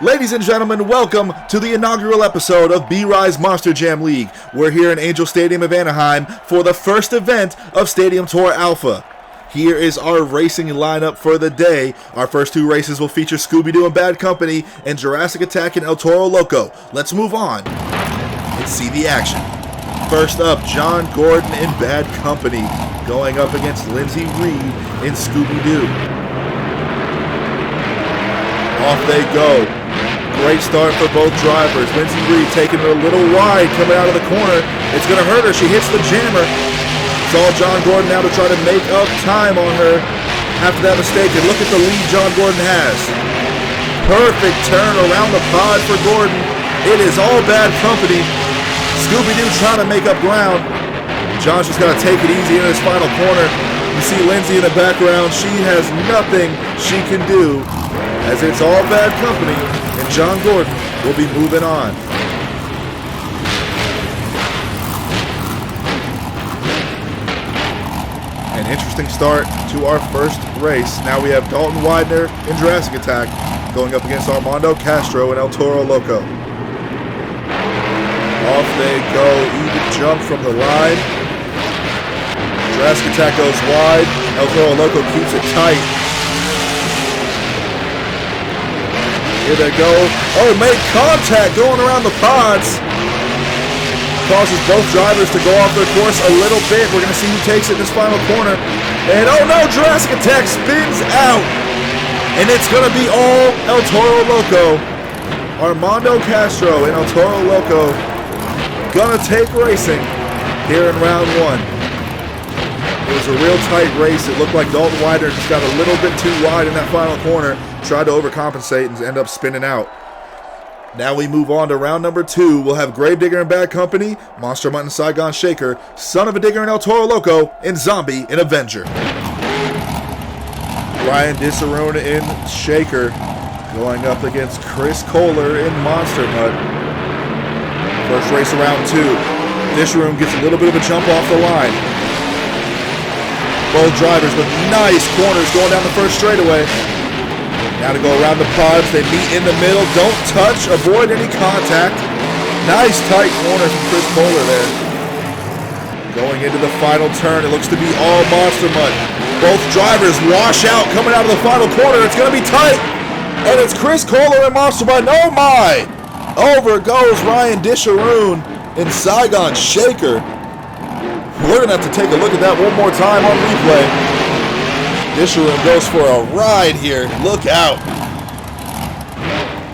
Ladies and gentlemen, welcome to the inaugural episode of B-Rye's Monster Jam League. We're here in Angel Stadium of Anaheim for the first event of Stadium Tour Alpha. Here is our racing lineup for the day. Our first two races will feature ScoobyDoo and Bad Company and Jurassic Attack and El Toro Loco. Let's move on and see the action. First up, John Gordon and Bad Company going up against Lindsay Reed and ScoobyDoo. Off they go. Great start for both drivers. Lindsay Reed taking it a little wide, coming out of the corner. It's going to hurt her. She hits the jammer. It's all John Gordon now to try to make up time on her after that mistake. And look at the lead John Gordon has. Perfect turn around the pod for Gordon. It is all Bad Company. ScoobyDoo trying to make up ground. John's just got to take it easy in his final corner. You see Lindsay in the background. She has nothing she can do, as it's all Bad Company, and John Gordon will be moving on. An interesting start to our first race. Now we have Dalton Widener in Jurassic Attack going up against Armando Castro and El Toro Loco. Off they go, even jump from the line. Jurassic Attack goes wide. El Toro Loco keeps it tight. Here they go. Oh, made contact going around the pods. Causes both drivers to go off their course a little bit. We're going to see who takes it in this final corner. And oh no, Jurassic Attack spins out. And it's going to be all El Toro Loco. Armando Castro and El Toro Loco going to take racing here in round one. It was a real tight race. It looked like Dalton Widener just got a little bit too wide in that final corner. Tried to overcompensate and end up spinning out. Now we move on to round number two. We'll have Gravedigger and Bad Company, Monster Mutt and Saigon Shaker, Son of a Digger and El Toro Loco, and Zombie and Avenger. Ryan Disarone and Shaker going up against Chris Kohler and Monster Mutt. First race of round two. Disarone gets a little bit of a jump off the line. Both drivers with nice corners going down the first straightaway. Now to go around the pods, they meet in the middle. Don't touch, avoid any contact. Nice tight corner from Chris Kohler there. Going into the final turn, it looks to be all Monster Mutt. Both drivers wash out coming out of the final corner. It's going to be tight. And it's Chris Kohler and Monster Mutt. Oh my! Over goes Ryan Disharoon and Saigon Shaker. We're going to have to take a look at that one more time on replay. Disharoon goes for a ride here. Look out.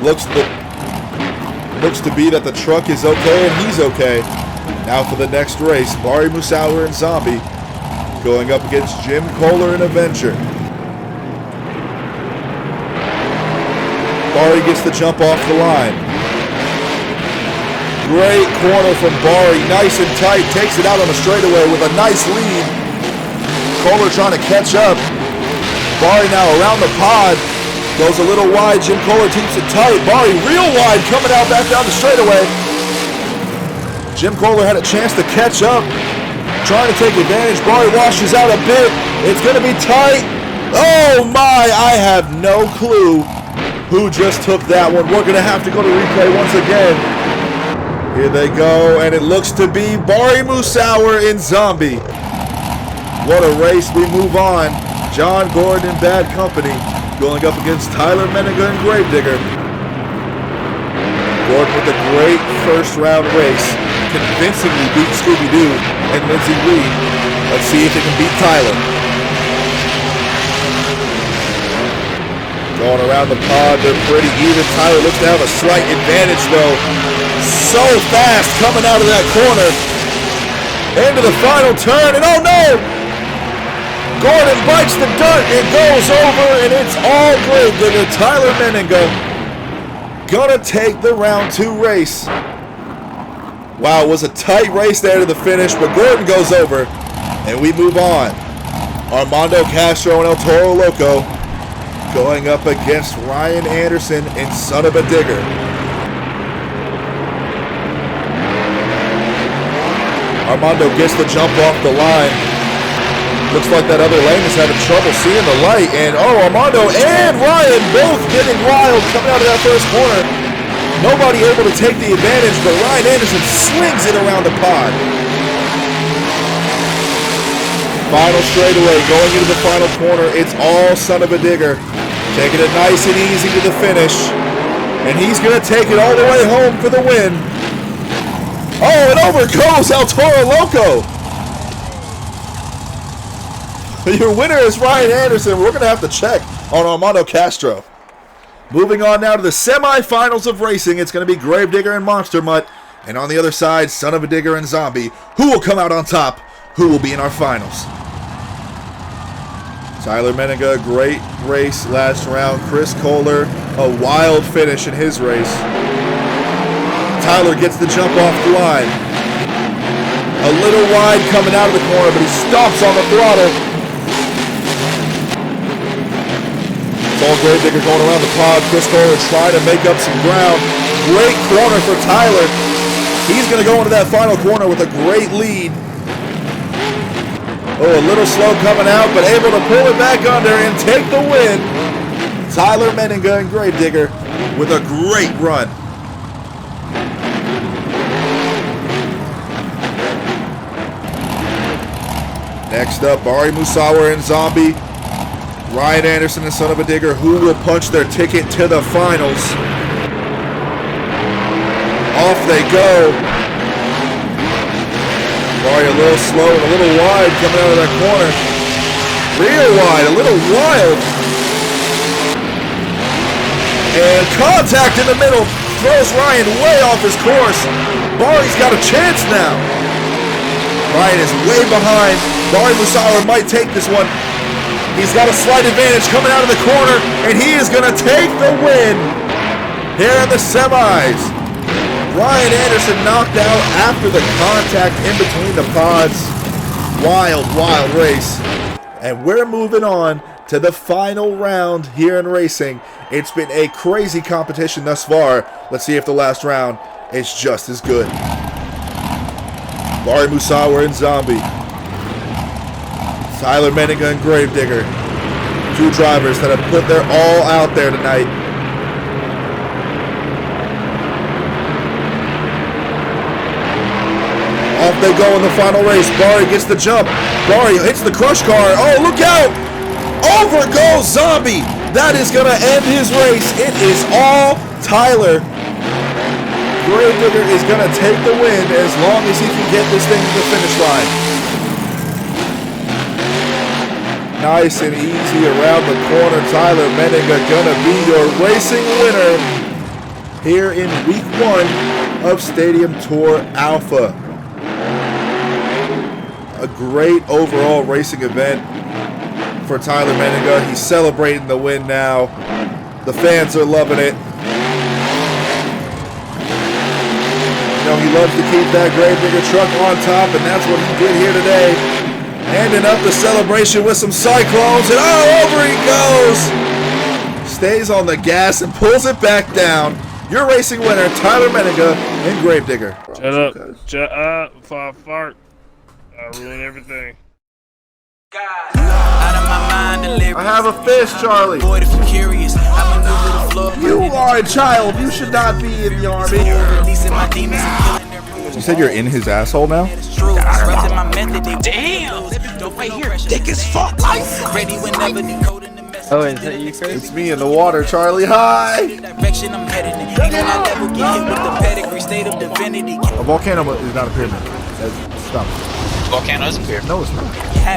Looks to be that the truck is okay and he's okay. Now for the next race, Bari Musauer and Zombie going up against Jim Kohler and Avenger. Bari gets the jump off the line. Great corner from Bari, nice and tight, takes it out on the straightaway with a nice lead. Kohler trying to catch up. Bari now around the pod, goes a little wide, Jim Kohler keeps it tight. Bari real wide, coming out back down the straightaway. Jim Kohler had a chance to catch up, trying to take advantage. Bari washes out a bit, it's going to be tight. Oh my, I have no clue who just took that one. We're going to have to go to replay once again. Here they go, and it looks to be Bari Musauer and Zombie. What a race. We move on. John Gordon and Bad Company going up against Tyler Menninger and Gravedigger. Gordon with a great first round race, convincingly beat ScoobyDoo and Lindsay Reed. Let's see if they can beat Tyler. Going around the pod, they're pretty even. Tyler looks to have a slight advantage though. So fast coming out of that corner. Into the final turn, and oh no! Gordon bites the dirt, it goes over, and it's all Gravedigger. Tyler Menninger gonna take the round two race. Wow, it was a tight race there to the finish, but Gordon goes over, and we move on. Armando Castro and El Toro Loco going up against Ryan Anderson and Son of a Digger. Armando gets the jump off the line. Looks like that other lane is having trouble seeing the light. And oh, Armando and Ryan both getting wild coming out of that first corner. Nobody able to take the advantage, but Ryan Anderson slings it around the pod. Final straightaway going into the final corner. It's all son of a digger. Taking it nice and easy to the finish. And he's going to take it all the way home for the win. Oh, and over goes El Toro Loco. Your winner is Ryan Anderson. We're going to have to check on Armando Castro. Moving on now to the semifinals of racing. It's going to be Gravedigger and Monster Mutt. And on the other side, Son of a Digger and Zombie. Who will come out on top? Who will be in our finals? Tyler Menninga, great race last round. Chris Kohler, a wild finish in his race. Tyler gets the jump off the line. A little wide coming out of the corner, but he stops on the throttle. It's all Gravedigger going around the pod. Chris Kohler trying to make up some ground. Great corner for Tyler. He's going to go into that final corner with a great lead. Oh, a little slow coming out, but able to pull it back under and take the win. Tyler Menninga and Gravedigger with a great run. Next up, Bari Musawa and Zombie. Ryan Anderson and Son of a Digger, who will punch their ticket to the finals. Off they go. Bari a little slow and a little wide coming out of that corner. Real wide, a little wild. And contact in the middle throws Ryan way off his course. Bari's got a chance now. Ryan is way behind. Bari Musawa might take this one. He's got a slight advantage coming out of the corner, and he is going to take the win here in the semis. Ryan Anderson knocked out after the contact in between the pods. Wild, wild race. And we're moving on to the final round here in racing. It's been a crazy competition thus far. Let's see if the last round is just as good. Bari Musawa and Zombie. Tyler Menninga and Gravedigger. Two drivers that have put their all out there tonight. Off they go in the final race. Bari gets the jump. Bari hits the crush car. Oh, look out! Over goes Zombie. That is going to end his race. It is all Tyler. Gravedigger is going to take the win as long as he can get this thing to the finish line. Nice and easy around the corner. Tyler Menninga going to be your racing winner here in week 1 of Stadium Tour Alpha. A great overall racing event for Tyler Menninga. He's celebrating the win now. The fans are loving it. You know, he loves to keep that Gravedigger truck on top, and that's what he did here today. Ending up the celebration with some cyclones, and oh, over he goes! Stays on the gas and pulls it back down. Your racing winner, Tyler Menninga and Gravedigger. Shut up. Shut up. Fart. I ruin everything. I have a fish, Charlie. You are a child. You should not be in the army. You said you're in his asshole now? Damn! Right here, thick as fuck. Oh, is that you, Chris? It's me in the water, Charlie. Hi! A volcano is not a pyramid. Stop. Volcano is a pyramid. No, it's not. I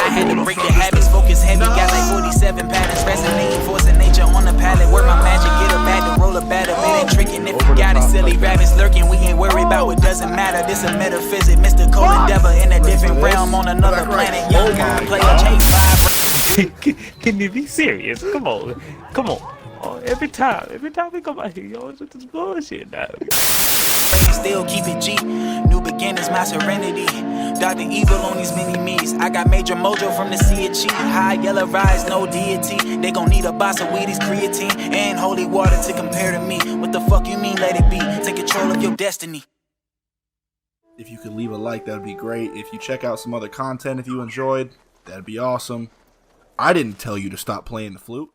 had to break the habits, focus heavy, got like 47 patterns, resonating, forcing nature on the palette. Work my magic, get a bag to roll a batter, it ain't tricking. If you got it, silly rabbits lurking, we ain't worried about what doesn't matter. This a metaphysic, mystical endeavor in a different realm on another planet. Young guy, player, change vibe. Can you be serious? Come on. Oh, every time we come out here, you always with this bullshit now. Still keep it G. New beginners, my serenity. Dr. Evil on these mini me's. I got major mojo from the sea of chi. High yellow rise, no deity. They gon' need a boss of Wheaties, creatine, and holy water to compare to me. What the fuck you mean, let it be? Take control of your destiny. If you could leave a like, that would be great. If you check out some other content, if you enjoyed, That'd be awesome. I didn't tell you to stop playing the flute.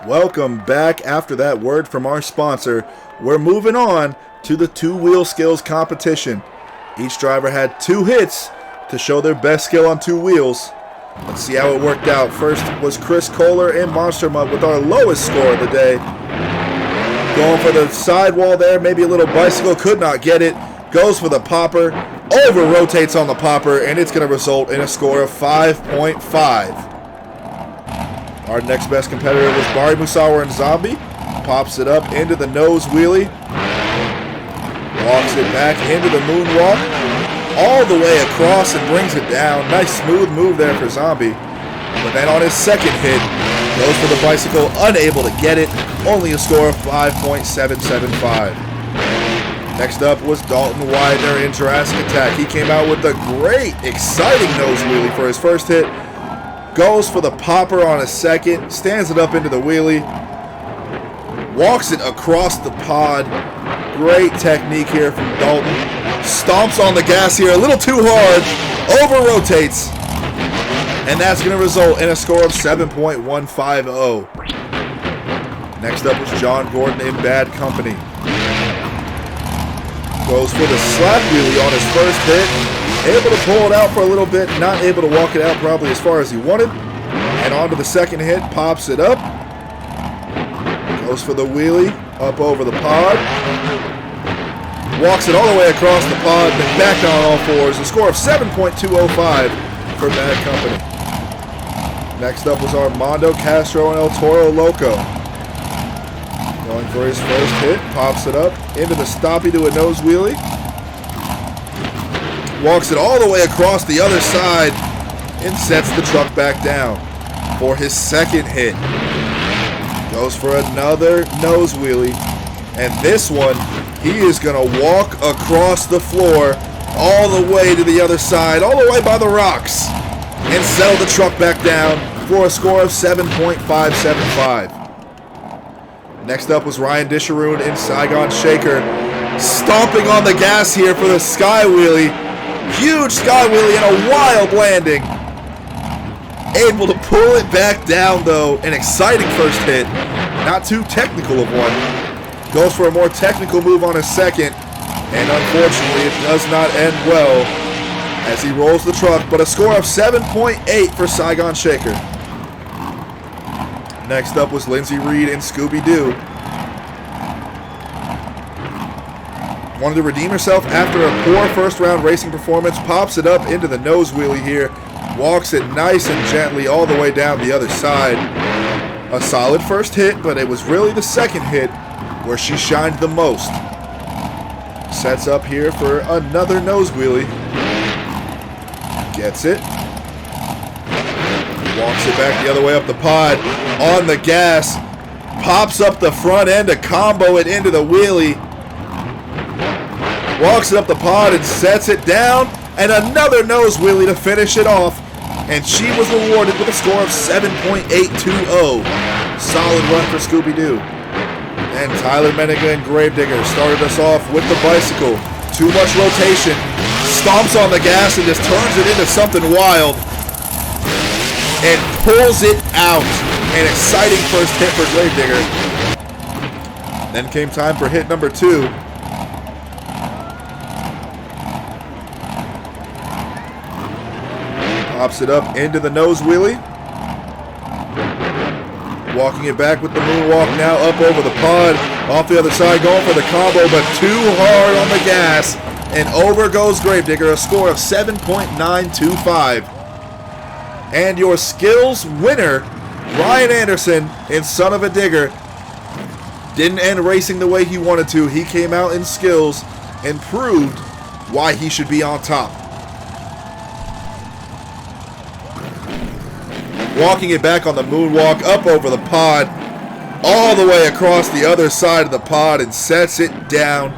Welcome back after that word from our sponsor. We're moving on to the two-wheel skills competition. Each driver had 2 hits to show their best skill on 2 wheels. Let's see how it worked out. First was Chris Kohler in Monster Mud with our lowest score of the day. Going for the sidewall there, maybe a little bicycle, could not get it. Goes for the popper, over-rotates on the popper, and it's going to result in a score of 5.5. Our next best competitor was Bari Musawa in Zombie. Pops it up into the nose wheelie. Walks it back into the moonwalk. All the way across and brings it down. Nice smooth move there for Zombie. But then on his second hit, goes for the bicycle, unable to get it. Only a score of 5.775. Next up was Dalton Widener in Jurassic Attack. He came out with a great, exciting nose wheelie for his first hit. Goes for the popper on a second, stands it up into the wheelie, walks it across the pod. Great technique here from Dalton. Stomps on the gas here a little too hard, over-rotates, and that's going to result in a score of 7.150. Next up was John Gordon in Bad Company. Goes for the slap wheelie on his first hit. Able to pull it out for a little bit, not able to walk it out probably as far as he wanted. And on to the second hit, pops it up. Goes for the wheelie, up over the pod. Walks it all the way across the pod, then back on all fours. A score of 7.205 for Bad Company. Next up was Armando Castro and El Toro Loco. Going for his first hit, pops it up into the stoppie to a nose wheelie. Walks it all the way across the other side and sets the truck back down for his second hit. Goes for another nose wheelie, and this one he is going to walk across the floor all the way to the other side, all the way by the rocks, and settle the truck back down for a score of 7.575. Next up was Ryan Disharoon in Saigon Shaker, stomping on the gas here for the sky wheelie. Huge sky wheelie and a wild landing. Able to pull it back down though. An exciting first hit. Not too technical of one. Goes for a more technical move on his second. And unfortunately it does not end well as he rolls the truck. But a score of 7.8 for Saigon Shaker. Next up was Lindsey Reed in Scooby-Doo. Wanted to redeem herself after a poor first round racing performance. Pops it up into the nose wheelie here. Walks it nice and gently all the way down the other side. A solid first hit, but it was really the second hit where she shined the most. Sets up here for another nose wheelie. Gets it. Walks it back the other way up the pod. On the gas. Pops up the front end to combo it into the wheelie. Walks it up the pod and sets it down. And another nose wheelie to finish it off. And she was rewarded with a score of 7.820. Solid run for Scooby-Doo. And Tyler Menninger and Gravedigger started us off with the bicycle. Too much rotation. Stomps on the gas and just turns it into something wild. And pulls it out. An exciting first hit for Gravedigger. Then came time for hit number 2. Pops it up into the nose wheelie. Walking it back with the moonwalk now up over the pod. Off the other side, going for the combo, but too hard on the gas. And over goes Gravedigger, a score of 7.925. And your skills winner, Ryan Anderson in Son of a Digger, didn't end racing the way he wanted to. He came out in skills and proved why he should be on top. Walking it back on the moonwalk, up over the pod, all the way across the other side of the pod and sets it down.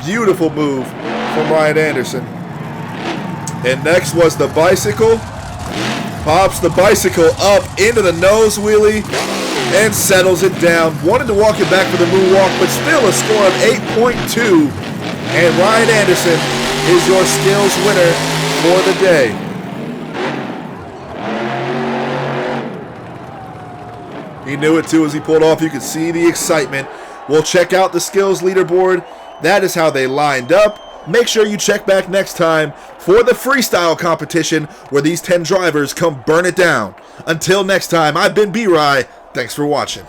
Beautiful move from Ryan Anderson. And next was the bicycle. Pops the bicycle up into the nose wheelie and settles it down. Wanted to walk it back for the moonwalk, but still a score of 8.2. And Ryan Anderson is your skills winner for the day. He knew it too as he pulled off. You could see the excitement. We'll check out the skills leaderboard. That is how they lined up. Make sure you check back next time for the freestyle competition where these 10 drivers come burn it down. Until next time, I've been B-Rye. Thanks for watching.